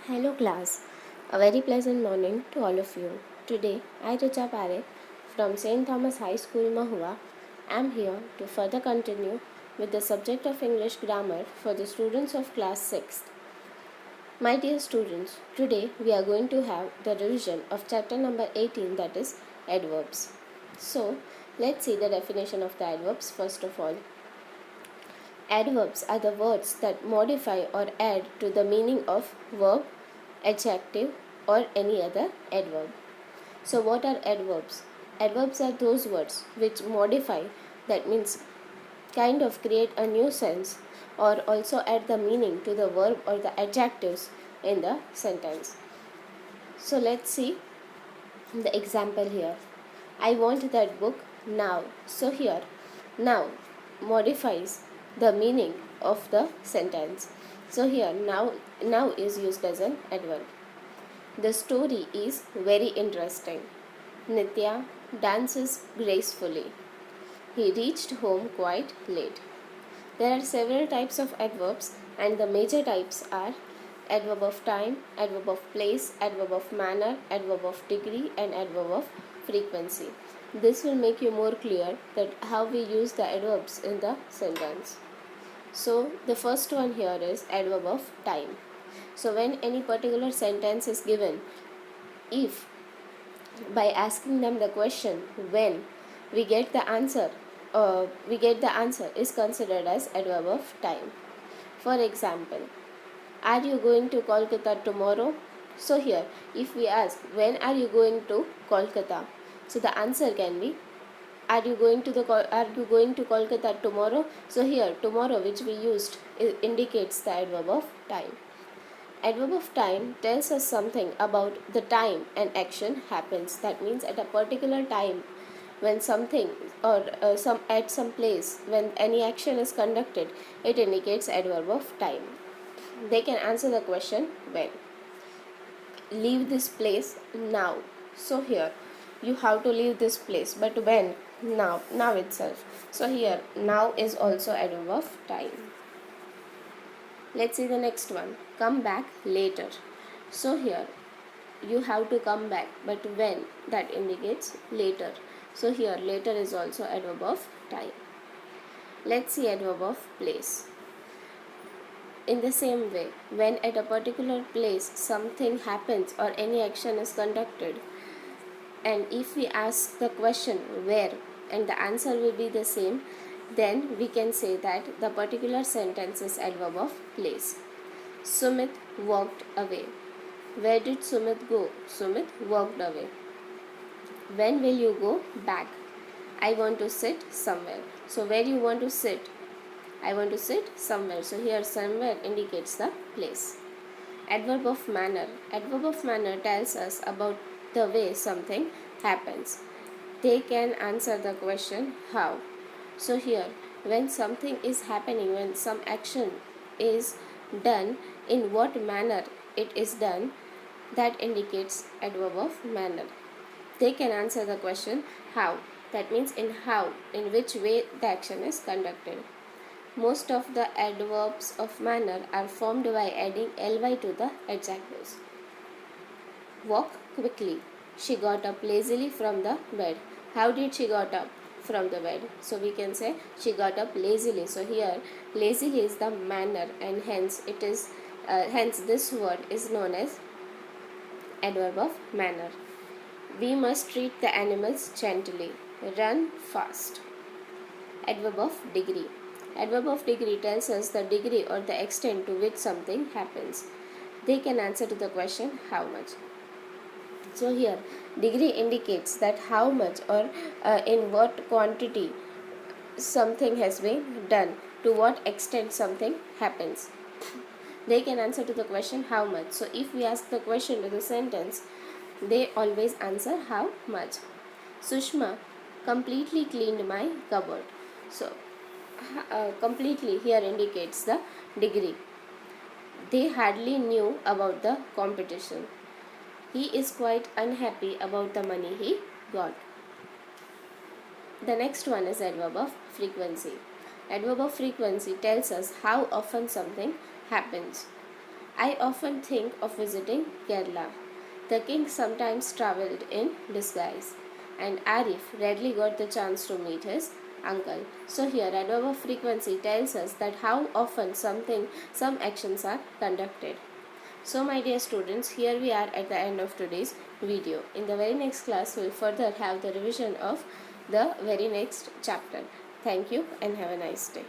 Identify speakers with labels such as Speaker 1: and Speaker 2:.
Speaker 1: Hello class, a very pleasant morning to all of you. Today, I Richa Pare from St. Thomas High School, Mahua, am here to further continue with the subject of English grammar for the students of class 6th. My dear students, today we are going to have the revision of chapter number 18, that is adverbs. So, let's see the definition of the adverbs first of all. Adverbs are the words that modify or add to the meaning of verb, adjective, or any other adverb. So, what are adverbs? Adverbs are those words which modify, that means kind of create a new sense, or also add the meaning to the verb or the adjectives in the sentence. So, let's see the example here. I want that book now. So, here, now modifies the meaning of the sentence. So, here, now is used as an adverb. The story is very interesting. Nitya dances gracefully. He reached home quite late. There are several types of adverbs, and the major types are adverb of time, adverb of place, adverb of manner, adverb of degree, and adverb of frequency. This will make you more clear that how we use the adverbs in the sentence. So the first one here is adverb of time. So when any particular sentence is given, if by asking them the question when we get the answer is considered as adverb of time. For example, are you going to Kolkata tomorrow? So here, if we ask when are you going to Kolkata, so the answer can be are you going to Kolkata tomorrow? So here tomorrow, which we used, indicates the adverb of time. Adverb of time tells us something about the time an action happens. That means at a particular time, when something or at some place when any action is conducted, it indicates adverb of time. They can answer the question when. Leave this place now. So here you have to leave this place, but when? Now itself. So here now is also adverb of time. Let's see the next one. Come back later. So here you have to come back, but when? That indicates later. So here later is also adverb of time. Let's see adverb of place. In the same way, when at a particular place something happens or any action is conducted, and if we ask the question where and the answer will be the same, then we can say that the particular sentence is adverb of place. Sumit walked away. Where did Sumit go? Sumit walked away. When will you go back? I want to sit somewhere. So where you want to sit? I want to sit somewhere. So here somewhere indicates the place. Adverb of manner. Adverb of manner tells us about the way something happens. They can answer the question how. So here when something is happening, when some action is done, in what manner it is done, that indicates adverb of manner. They can answer the question how. That means in which way the action is conducted. Most of the adverbs of manner are formed by adding ly to the adjectives. Walk quickly. She got up lazily from the bed. How did she got up from the bed? So we can say she got up lazily. So here lazily is the manner, and hence this word is known as adverb of manner. We must treat the animals gently. Run fast. Adverb of degree. Adverb of degree tells us the degree or the extent to which something happens. They can answer to the question how much. So here degree indicates that how much or in what quantity something has been done, to what extent something happens. They can answer to the question how much. So if we ask the question to the sentence, they always answer how much. Sushma completely cleaned my cupboard. So completely here indicates the degree. They hardly knew about the competition. He is quite unhappy about the money he got. The next one is adverb of frequency. Adverb of frequency tells us how often something happens. I often think of visiting Kerala. The king sometimes travelled in disguise, and Arif rarely got the chance to meet his uncle. So here adverb frequency tells us that how often some actions are conducted. So my dear students, here we are at the end of today's video. In the very next class, we will further have the revision of the very next chapter. Thank you and have a nice day.